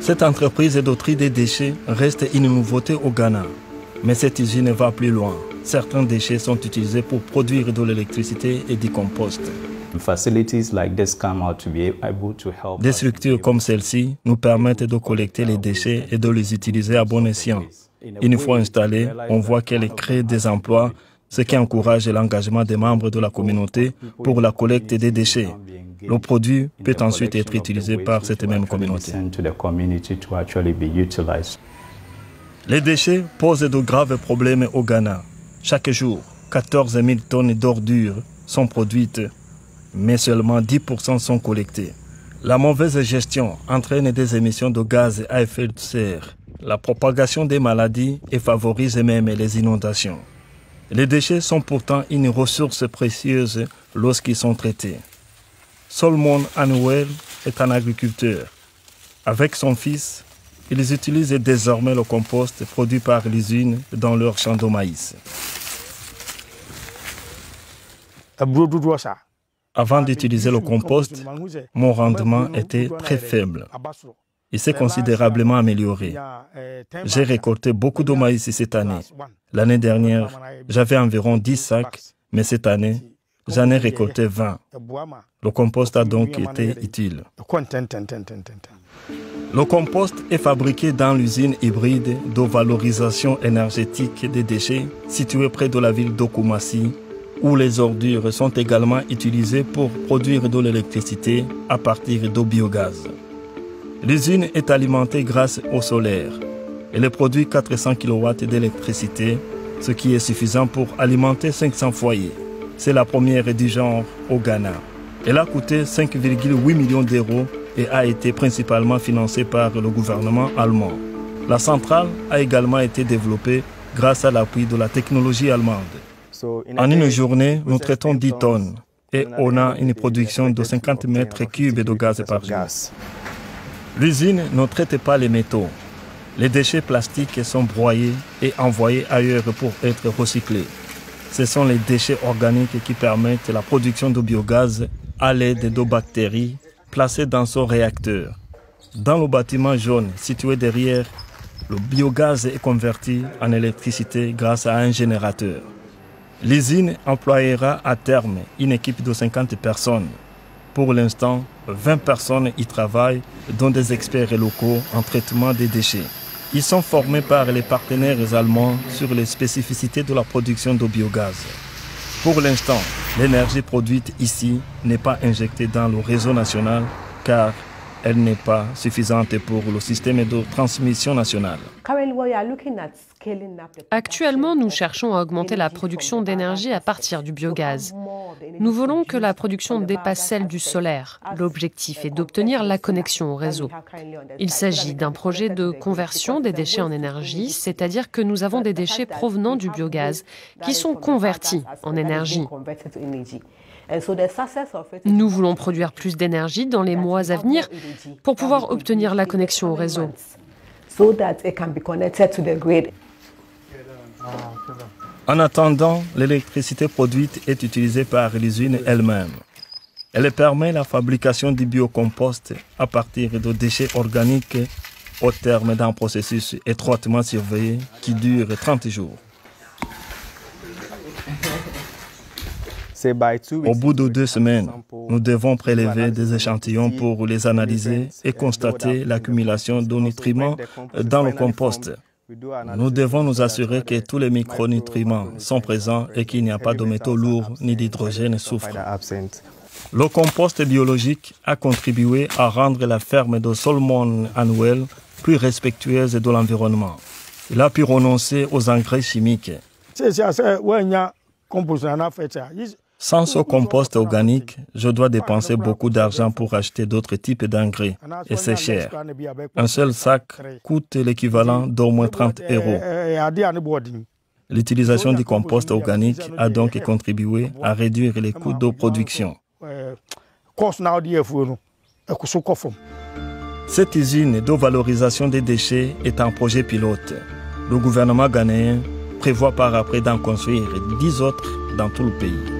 Cette entreprise de tri des déchets reste une nouveauté au Ghana. Mais cette usine va plus loin. Certains déchets sont utilisés pour produire de l'électricité et du compost. Des structures comme celle-ci nous permettent de collecter les déchets et de les utiliser à bon escient. Une fois installées, on voit qu'elles créent des emplois, ce qui encourage l'engagement des membres de la communauté pour la collecte des déchets. Le produit peut ensuite être utilisé par cette même communauté. Les déchets posent de graves problèmes au Ghana. Chaque jour, 14 000 tonnes d'ordures sont produites, mais seulement 10% sont collectées. La mauvaise gestion entraîne des émissions de gaz à effet de serre, la propagation des maladies et favorise même les inondations. Les déchets sont pourtant une ressource précieuse lorsqu'ils sont traités. Solomon Anuel est un agriculteur. Avec son fils, ils utilisent désormais le compost produit par l'usine dans leur champ de maïs. Avant d'utiliser le compost, mon rendement était très faible. Il s'est considérablement amélioré. J'ai récolté beaucoup de maïs cette année. L'année dernière, j'avais environ 10 sacs, mais cette année, j'en ai récolté 20. Le compost a donc été utile. Le compost est fabriqué dans l'usine hybride de valorisation énergétique des déchets située près de la ville d'Okumasi, où les ordures sont également utilisées pour produire de l'électricité à partir de biogaz. L'usine est alimentée grâce au solaire. Elle produit 400 kW d'électricité, ce qui est suffisant pour alimenter 500 foyers. C'est la première du genre au Ghana. Elle a coûté 5,8 millions d'euros et a été principalement financée par le gouvernement allemand. La centrale a également été développée grâce à l'appui de la technologie allemande. En une journée, nous traitons 10 tonnes et on a une production de 50 mètres cubes de gaz par jour. L'usine ne traite pas les métaux. Les déchets plastiques sont broyés et envoyés ailleurs pour être recyclés. Ce sont les déchets organiques qui permettent la production de biogaz à l'aide de bactéries placées dans son réacteur. Dans le bâtiment jaune situé derrière, le biogaz est converti en électricité grâce à un générateur. L'usine employera à terme une équipe de 50 personnes. Pour l'instant, 20 personnes y travaillent, dont des experts locaux en traitement des déchets. Ils sont formés par les partenaires allemands sur les spécificités de la production de biogaz. Pour l'instant, l'énergie produite ici n'est pas injectée dans le réseau national car elle n'est pas suffisante pour le système de transmission national. Actuellement, nous cherchons à augmenter la production d'énergie à partir du biogaz. Nous voulons que la production dépasse celle du solaire. L'objectif est d'obtenir la connexion au réseau. Il s'agit d'un projet de conversion des déchets en énergie, c'est-à-dire que nous avons des déchets provenant du biogaz qui sont convertis en énergie. Nous voulons produire plus d'énergie dans les mois à venir pour pouvoir obtenir la connexion au réseau. En attendant, l'électricité produite est utilisée par l'usine elle-même. Elle permet la fabrication du biocompost à partir de déchets organiques au terme d'un processus étroitement surveillé qui dure 30 jours. Au bout de 2 semaines, nous devons prélever des échantillons pour les analyser et constater l'accumulation de nutriments dans le compost. Nous devons nous assurer que tous les micronutriments sont présents et qu'il n'y a pas de métaux lourds ni d'hydrogène soufre. Le compost biologique a contribué à rendre la ferme de Solomon Anuel plus respectueuse de l'environnement. Il a pu renoncer aux engrais chimiques. Sans ce compost organique, je dois dépenser beaucoup d'argent pour acheter d'autres types d'engrais et c'est cher. Un seul sac coûte l'équivalent d'au moins 30 €. L'utilisation du compost organique a donc contribué à réduire les coûts de production. Cette usine de valorisation des déchets est un projet pilote. Le gouvernement ghanéen prévoit par après d'en construire 10 autres dans tout le pays.